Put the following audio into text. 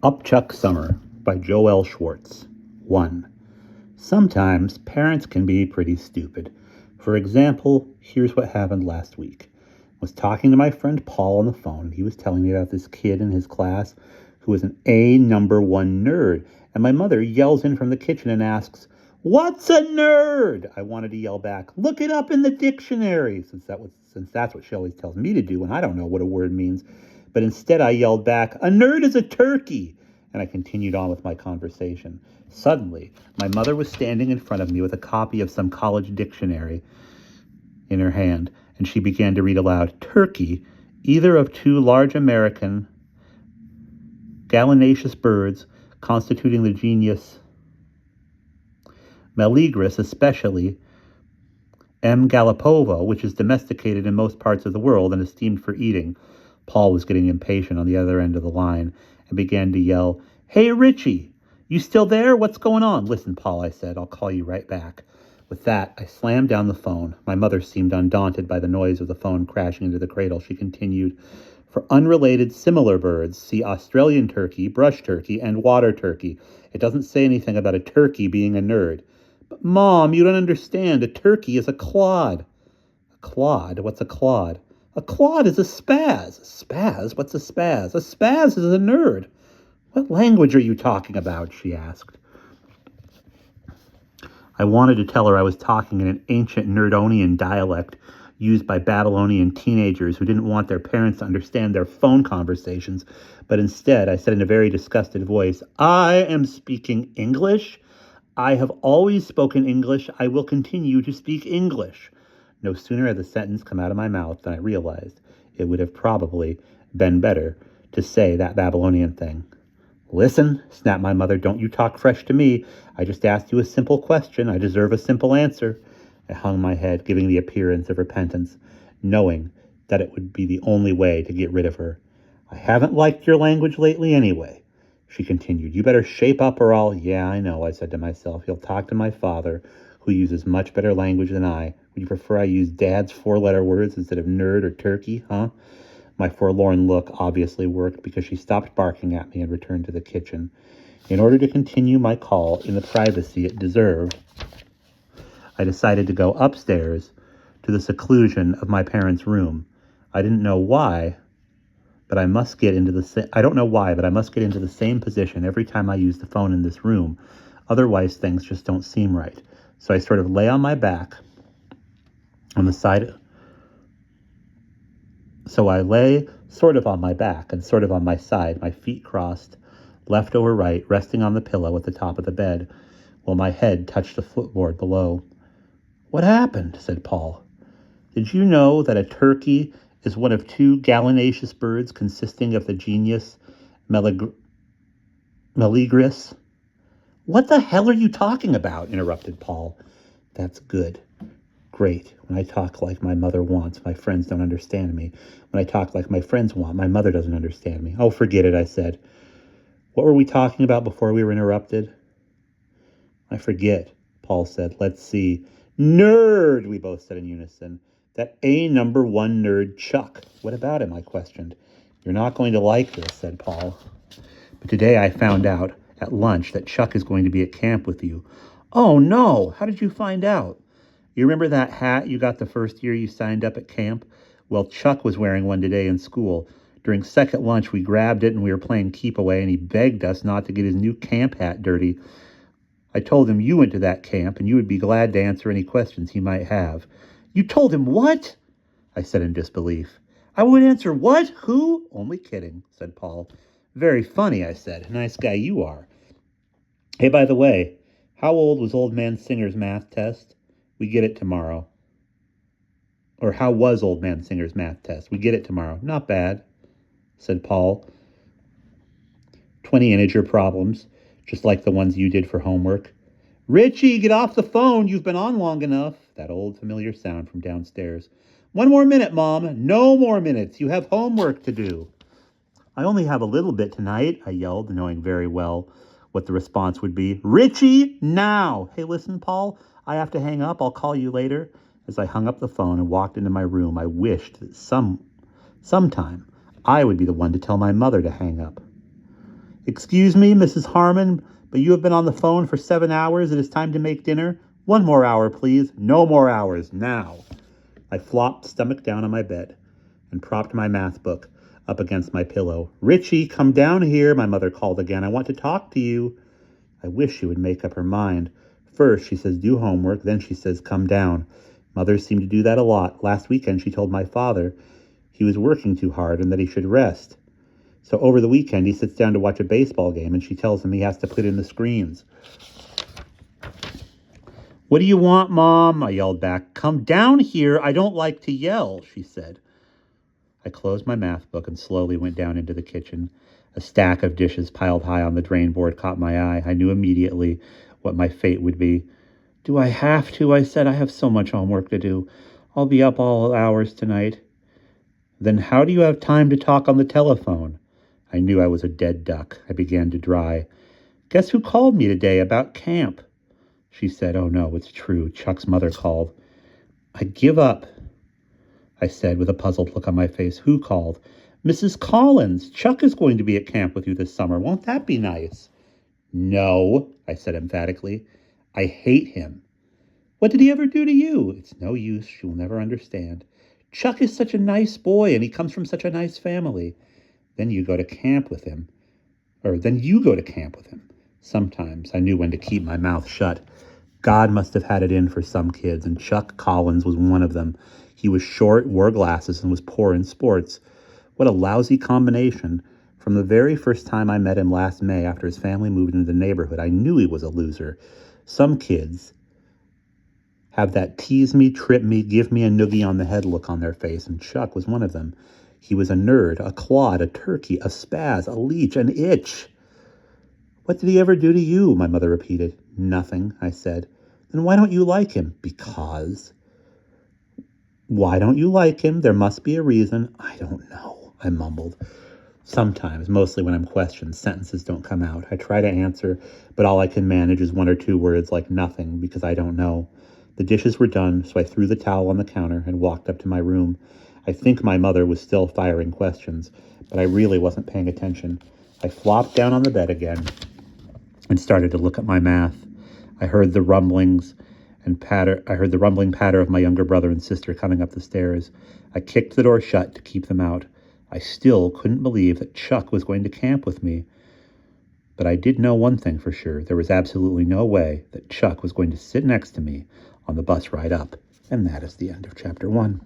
Upchuck Summer by Joel Schwartz. 1. Sometimes parents can be pretty stupid. For example, here's what happened last week. I was talking to my friend Paul on the phone, and he was telling me about this kid in his class who was an A number one nerd. And my mother yells in from the kitchen and asks, "What's a nerd?" I wanted to yell back, "Look it up in the dictionary," since that's what she always tells me to do when I don't know what a word means. But instead I yelled back, "A nerd is a turkey," and I continued on with my conversation. Suddenly, my mother was standing in front of me with a copy of some college dictionary in her hand, and she began to read aloud, "Turkey, either of two large American gallinaceous birds constituting the genus Meleagris, especially M. gallopova, which is domesticated in most parts of the world and esteemed for eating." Paul was getting impatient on the other end of the line and began to yell, "Hey, Richie, you still there? What's going on?" "Listen, Paul," I said, "I'll call you right back." With that, I slammed down the phone. My mother seemed undaunted by the noise of the phone crashing into the cradle. She continued, "For unrelated similar birds, see Australian turkey, brush turkey, and water turkey. It doesn't say anything about a turkey being a nerd." "But, Mom, you don't understand. A turkey is a clod." "A clod? What's a clod?" "A clod is a spaz." "Spaz? What's a spaz?" "A spaz is a nerd." "What language are you talking about?" she asked. I wanted to tell her I was talking in an ancient Nerdonian dialect used by Babylonian teenagers who didn't want their parents to understand their phone conversations, but instead I said in a very disgusted voice, "I am speaking English. I have always spoken English. I will continue to speak English." No sooner had the sentence come out of my mouth than I realized it would have probably been better to say that Babylonian thing. "Listen," snapped my mother, "don't you talk fresh to me. I just asked you a simple question. I deserve a simple answer." I hung my head, giving the appearance of repentance, knowing that it would be the only way to get rid of her. "I haven't liked your language lately anyway," she continued. "You better shape up or I'll—" "Yeah, I know," I said to myself. "You'll talk to my father, who uses much better language than I. Would you prefer I use Dad's four-letter words instead of nerd or turkey, huh?" My forlorn look obviously worked because she stopped barking at me and returned to the kitchen. In order to continue my call in the privacy it deserved, I decided to go upstairs to the seclusion of my parents' room. I didn't know why, but I must get into the I don't know why, but I must get into the same position every time I use the phone in this room. Otherwise, things just don't seem right. So I sort of lay on my back on the side. So I lay sort of on my back and sort of on my side, my feet crossed, left over right, resting on the pillow at the top of the bed, while my head touched the footboard below. "What happened?" said Paul. "Did you know that a turkey is one of two gallinaceous birds consisting of the genus Meleagris?" "What the hell are you talking about?" interrupted Paul. "That's good. Great. When I talk like my mother wants, my friends don't understand me. When I talk like my friends want, my mother doesn't understand me." "Oh, forget it," I said. "What were we talking about before we were interrupted?" "I forget," Paul said. "Let's see." "Nerd," we both said in unison. "That A number one nerd, Chuck. What about him?" I questioned. "You're not going to like this," said Paul. "But today I found out at lunch that Chuck is going to be at camp with you." "Oh, no. How did you find out?" "You remember that hat you got the first year you signed up at camp? Well, Chuck was wearing one today in school. During second lunch, we grabbed it and we were playing keep away, and he begged us not to get his new camp hat dirty. I told him you went to that camp and you would be glad to answer any questions he might have." "You told him what?" I said in disbelief. "I would answer what? Who?" "Only kidding," said Paul. "Very funny," I said. "Nice guy you are. Hey, by the way, how old was Old Man Singer's math test? We get it tomorrow." "Or how was Old Man Singer's math test? We get it tomorrow." "Not bad," said Paul. 20 integer problems, just like the ones you did for homework." "Richie, get off the phone. You've been on long enough." That old familiar sound from downstairs. "1 more minute, Mom." "No more minutes. You have homework to do." "I only have a little bit tonight," I yelled, knowing very well what the response would be. "Richie, now." "Hey, listen, Paul, I have to hang up. I'll call you later." As I hung up the phone and walked into my room, I wished that sometime I would be the one to tell my mother to hang up. Excuse me, Mrs. Harmon, but you have been on the phone for 7 hours. It is time to make dinner. 1 more hour, please. No more hours, now. I flopped stomach down on my bed and propped my math book up against my pillow. Richie, come down here, my mother called again. I want to talk to you. I wish she would make up her mind. First, she says, do homework. Then she says, come down. Mothers seem to do that a lot. Last weekend, she told my father he was working too hard and that he should rest. So over the weekend, he sits down to watch a baseball game, and she tells him he has to put in the screens. What do you want, Mom? I yelled back. Come down here. I don't like to yell, she said. I closed my math book and slowly went down into the kitchen. A stack of dishes piled high on the drain board caught my eye. I knew immediately what my fate would be. Do I have to? I said. I have so much homework to do. I'll be up all hours tonight. Then how do you have time to talk on the telephone? I knew I was a dead duck. I began to dry. Guess who called me today about camp? She said, oh no, it's true. Chuck's mother called. I give up, I said with a puzzled look on my face. Who called? Mrs. Collins. Chuck is going to be at camp with you this summer. Won't that be nice? No, I said emphatically. I hate him. What did he ever do to you? It's no use. She'll never understand. Chuck is such a nice boy, and he comes from such a nice family. Then you go to camp with him. Sometimes I knew when to keep my mouth shut. God must have had it in for some kids, and Chuck Collins was one of them. He was short, wore glasses, and was poor in sports. What a lousy combination. From the very first time I met him last May after his family moved into the neighborhood, I knew he was a loser. Some kids have that tease me, trip me, give me a noogie on the head look on their face, and Chuck was one of them. He was a nerd, a clod, a turkey, a spaz, a leech, an itch. What did he ever do to you? My mother repeated. Nothing, I said. Then why don't you like him? Because. Why don't you like him? There must be a reason. I don't know, I mumbled. Sometimes, mostly when I'm questioned, sentences don't come out. I try to answer, but all I can manage is 1 or 2 words like nothing, because I don't know. The dishes were done, so I threw the towel on the counter and walked up to my room. I think my mother was still firing questions, but I really wasn't paying attention. I flopped down on the bed again and started to look at my math. I heard the rumbling patter of my younger brother and sister coming up the stairs. I kicked the door shut to keep them out. I still couldn't believe that Chuck was going to camp with me. But I did know one thing for sure. There was absolutely no way that Chuck was going to sit next to me on the bus ride up. And that is the end of chapter 1.